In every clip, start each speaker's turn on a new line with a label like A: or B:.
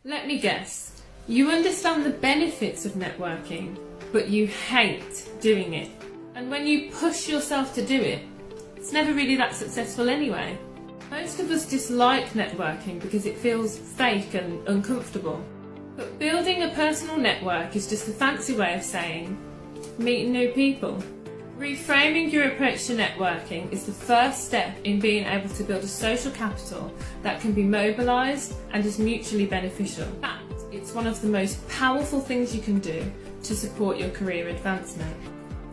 A: Let me guess, you understand the benefits of networking, but you hate doing it. And when you push yourself to do it, it's never really that successful anyway. Most of us dislike networking because it feels fake and uncomfortable. But building a personal network is just a fancy way of saying meeting new people. Reframing your approach to networking is the first step in being able to build a social capital that can be mobilised and is mutually beneficial. In fact, it's one of the most powerful things you can do to support your career advancement.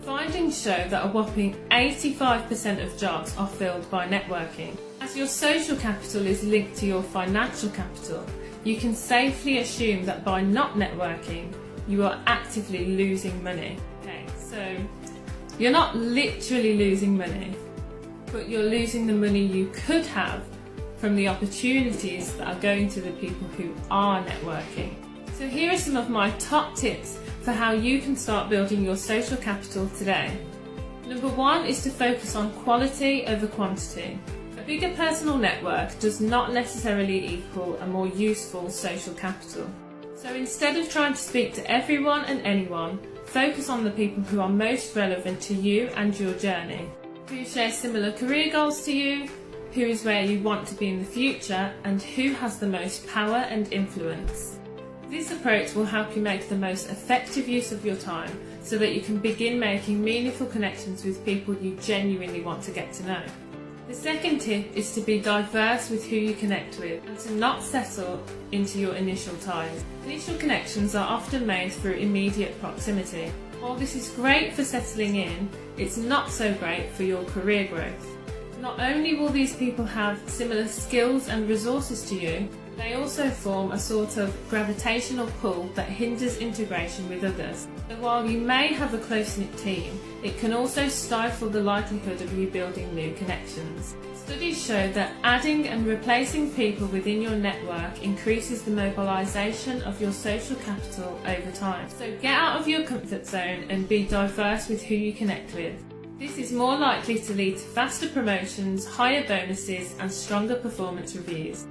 A: Findings show that a whopping 85% of jobs are filled by networking. As your social capital is linked to your financial capital, you can safely assume that by not networking, you are actively losing money. Okay, so you're not literally losing money, but you're losing the money you could have from the opportunities that are going to the people who are networking. So here are some of my top tips for how you can start building your social capital today. Number one is to focus on quality over quantity. A bigger personal network does not necessarily equal a more useful social capital. So instead of trying to speak to everyone and anyone, focus on the people who are most relevant to you and your journey, who share similar career goals to you, who is where you want to be in the future, and who has the most power and influence. This approach will help you make the most effective use of your time so that you can begin making meaningful connections with people you genuinely want to get to know. The second tip is to be diverse with who you connect with and to not settle into your initial ties. Initial connections are often made through immediate proximity. While this is great for settling in, it's not so great for your career growth. Not only will these people have similar skills and resources to you, they also form a sort of gravitational pull that hinders integration with others. So while you may have a close-knit team, it can also stifle the likelihood of you building new connections. Studies show that adding and replacing people within your network increases the mobilisation of your social capital over time. So get out of your comfort zone and be diverse with who you connect with. This is more likely to lead to faster promotions, higher bonuses, and stronger performance reviews.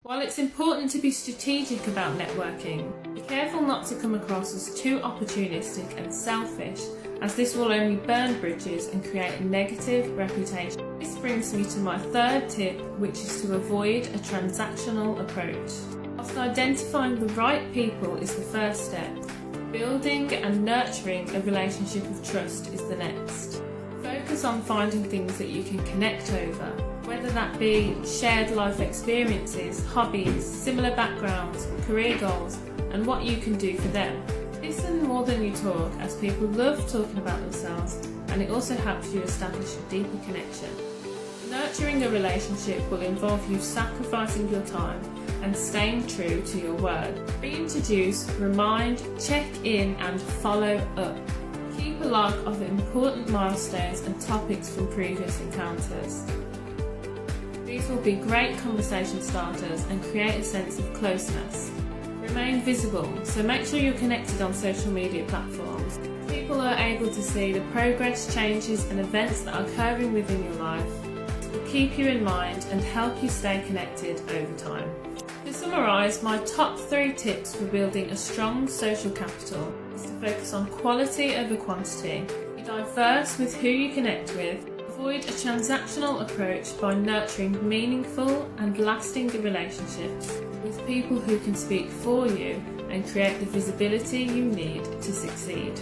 A: While it's important to be strategic about networking, be careful not to come across as too opportunistic and selfish, as this will only burn bridges and create a negative reputation. This brings me to my third tip, which is to avoid a transactional approach. Whilst identifying the right people is the first step, building and nurturing a relationship of trust is the next. Focus on finding things that you can connect over, whether that be shared life experiences, hobbies, similar backgrounds, career goals, and what you can do for them. Listen more than you talk, as people love talking about themselves, and it also helps you establish a deeper connection. Nurturing a relationship will involve you sacrificing your time and staying true to your word. Reintroduce, remind, check in, and follow up. Keep a log of important milestones and topics from previous encounters. These will be great conversation starters and create a sense of closeness. Remain visible, so make sure you're connected on social media platforms. People are able to see the progress, changes and events that are occurring within your life. It will keep you in mind and help you stay connected over time. To summarise, my top 3 tips for building a strong social capital is to focus on quality over quantity, be diverse with who you connect with, avoid a transactional approach by nurturing meaningful and lasting relationships with people who can speak for you and create the visibility you need to succeed.